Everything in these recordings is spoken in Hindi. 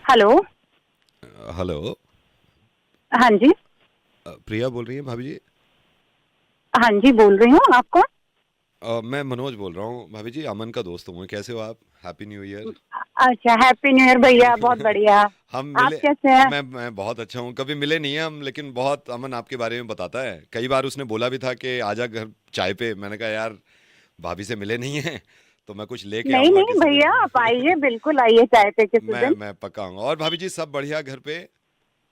हेलो। हेलो। हाँ जी। प्रिया बोल रही हैं भाभी जी? हाँ जी, बोल रही हूँ। आप कौन? मैं मनोज बोल रहा हूँ भाभी जी, अमन का दोस्त हूँ। कैसे हो आप? Happy new year. अच्छा, हैप्पी न्यू ईयर भैया। बहुत बढ़िया। हम आप मिले। कैसे हैं? मैं बहुत अच्छा हूँ। कभी मिले नहीं हैं हम, लेकिन बहुत अमन आपके बारे में बताता है। कई बार उसने बोला भी था कि आजा घर चाय पे। मैंने कहा यार भाभी से मिले नहीं हैं तो मैं कुछ लेके नहीं आऊँगा नहीं किसी भैया, आप आइए, दिन। बिल्कुल आइए चाय पे किसी दिन। मैं पक्का आऊँगा। और भाभी जी सब बढ़िया घर पे?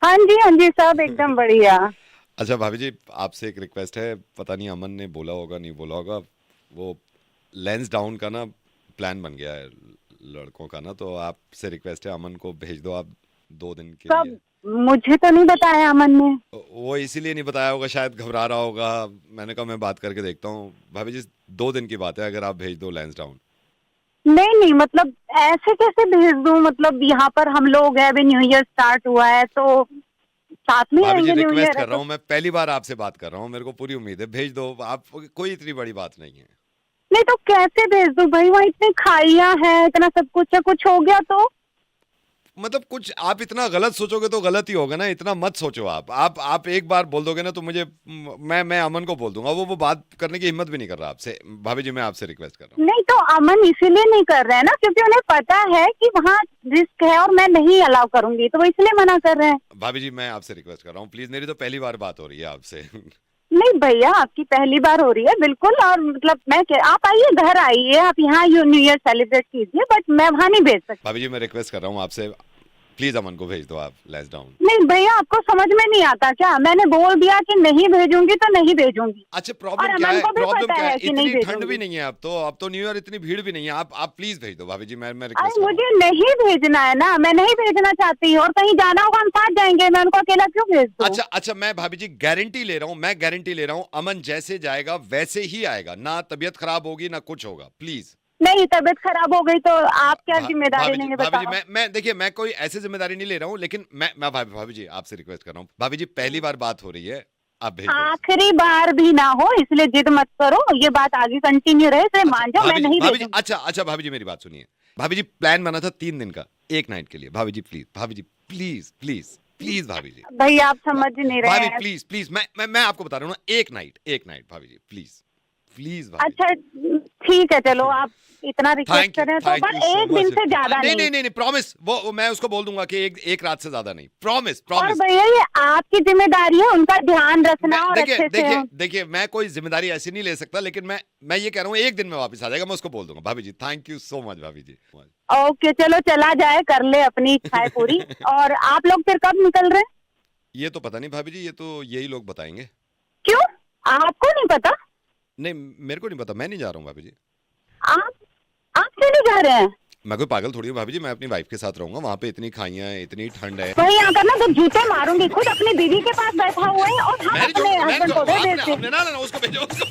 हाँ जी, हाँ जी, सब एकदम बढ़िया। अच्छा भाभी जी, आपसे एक रिक्वेस्ट है। पता नहीं अमन ने बोला होगा नहीं बोला होगा। वो लेंस डाउन का ना प्लान बन गया है लड़कों का ना, तो आपसे रिक्वेस्ट है अमन को भेज दो आप 2 दिन के लिए। कब? मुझे तो नहीं बताया अमन ने। वो इसीलिए नहीं बताया होगा, शायद घबरा रहा होगा। मैंने कहा मैं बात करके देखता हूँ भाभी जी। 2 दिन की बात है, अगर आप भेज दो लेंस डाउन। नहीं नहीं, मतलब ऐसे कैसे भेज दूँ? मतलब यहाँ पर हम लोग हैं, अभी न्यू ईयर स्टार्ट हुआ है तो साथ में भाभी जी रहेंगे। न्यू रिक्वेस्ट ईयर है कर रहा तो हूँ, मैं पहली बार आपसे बात कर रहा हूँ, मेरे को पूरी उम्मीद है। भेज दो आप, कोई इतनी बड़ी बात नहीं है। नहीं तो कैसे भेज दूँ भाई? वहाँ इतनी खाइयाँ हैं, इतना सब कुछ है, कुछ हो गया तो? मतलब कुछ आप इतना गलत सोचोगे तो गलत ही होगा ना। इतना मत सोचो आप एक बार बोल दोगे ना तो मुझे मैं अमन को बोल दूंगा। वो बात करने की हिम्मत भी नहीं कर रहा आपसे। भाभी जी मैं आपसे रिक्वेस्ट कर रहा हूँ। नहीं तो अमन इसीलिए नहीं कर रहे हैं ना, क्योंकि उन्हें पता है कि वहाँ रिस्क है और मैं नहीं अलाउ करूंगी, तो वो इसलिए मना कर रहे हैं। भाभी जी मैं आपसे रिक्वेस्ट कर रहा हूँ प्लीज, मेरी तो पहली बार बात हो रही है आपसे। नहीं भैया, आपकी पहली बार हो रही है बिल्कुल। और मतलब आप आइए, घर आइए, आप यहाँ न्यू ईयर सेलिब्रेट कीजिए, बट मैं वहाँ नहीं भेज सकती। भाभी जी मैं रिक्वेस्ट कर रहा हूँ आपसे, प्लीज अमन को भेज दो आप लेस डाउन। नहीं भैया, आपको समझ में नहीं आता क्या? मैंने बोल दिया कि नहीं भेजूंगी तो नहीं भेजूंगी। अच्छा और प्रॉब्लम क्या अमन है? को भी प्रॉब्लम पता क्या है? है कि नहीं इतनी ठंड भी भेजूंगी। नहीं है अब तो न्यू ईयर इतनी भीड़ भी नहीं है। आप प्लीज भेज दो भाभी जी, मैं अरे रिक्वेस्ट कर रहा हूँ। मुझे नहीं भेजना है ना, मैं नहीं भेजना चाहती। और कहीं जाना होगा हम साथ जाएंगे, मैं उनको अकेला क्यों भेज दूँ? अच्छा अच्छा, मैं भाभी जी गारंटी ले रहा हूं, मैं गारंटी ले रहा हूं अमन जैसे जाएगा वैसे ही आएगा। ना तबियत खराब होगी ना कुछ होगा, प्लीज। नहीं, तबीयत खराब हो गई तो आप क्या जिम्मेदारी लेंगे भाभी जी बताओ? मैं देखिए, मैं कोई ऐसी जिम्मेदारी नहीं ले रहा हूं, लेकिन मैं भाभी जी आपसे रिक्वेस्ट कर रहा हूं। भाभी जी पहली बार बात हो रही है, आप भेज दो। आखिरी बार भी ना हो इसलिए जिद मत करो, ये बात आगे कंटिन्यू रहे, इसे अच्छा मान जाओ, मैं नहीं भाभी जी भेजूंगी। अच्छा अच्छा भाभी जी मेरी बात सुनिए। भाभी जी प्लान बना था 3 दिन का, एक नाइट के लिए। भाभी जी प्लीज, भाभी जी प्लीज प्लीज प्लीज भाभी जी। भैया आप समझ नहीं रहे भाभी हैं। प्लीज प्लीज, मैं आपको बता रहा हूँ ना, एक नाइट भाभी जी प्लीज। प्लीज भाभी अच्छा ठीक है, चलो आप इतना रिक्वेस्ट कर रहे हैं तो, थैंक पर यू सो एक मच। दिन से ज्यादा नहीं नहीं। नहीं नहीं नहीं, प्रॉमिस। वो मैं उसको बोल दूंगा कि एक रात से ज्यादा नहीं। प्रॉमिस और प्रॉमिस। भैया ये आपकी जिम्मेदारी है उनका ध्यान मैं रखना और देखिए अच्छे से देखिए हो। देखिए, मैं कोई जिम्मेदारी ऐसी नहीं ले सकता, लेकिन मैं ये कह रहा हूँ एक दिन में वापस आ जाएगा, मैं उसको बोल दूंगा। भाभी जी थैंक यू सो मच भाभी जी। ओके चलो, चला जाए, कर ले अपनी इच्छाएं पूरी। और आप लोग फिर कब निकल रहे हैं? ये तो पता नहीं भाभी जी, ये तो यही लोग बताएंगे। क्यों? आपको नहीं पता? नहीं मेरे को नहीं पता, मैं नहीं जा रहा हूँ भाभी जी। आप आप क्यों नहीं जा रहे हैं? मैं कोई पागल थोड़ी हूँ भाभी जी, मैं अपनी वाइफ के साथ रहूंगा। वहां पे इतनी खाइयां हैं, इतनी ठंड है। वही आकर ना तो जूते मारूंगी। खुद अपनी दीदी के पास बैठा हुआ है और हम मैंने जो अपने मैंने हस्बैंड जो को दे आपने देते हैं। आपने ना ना ना, उसको भेजो उसको।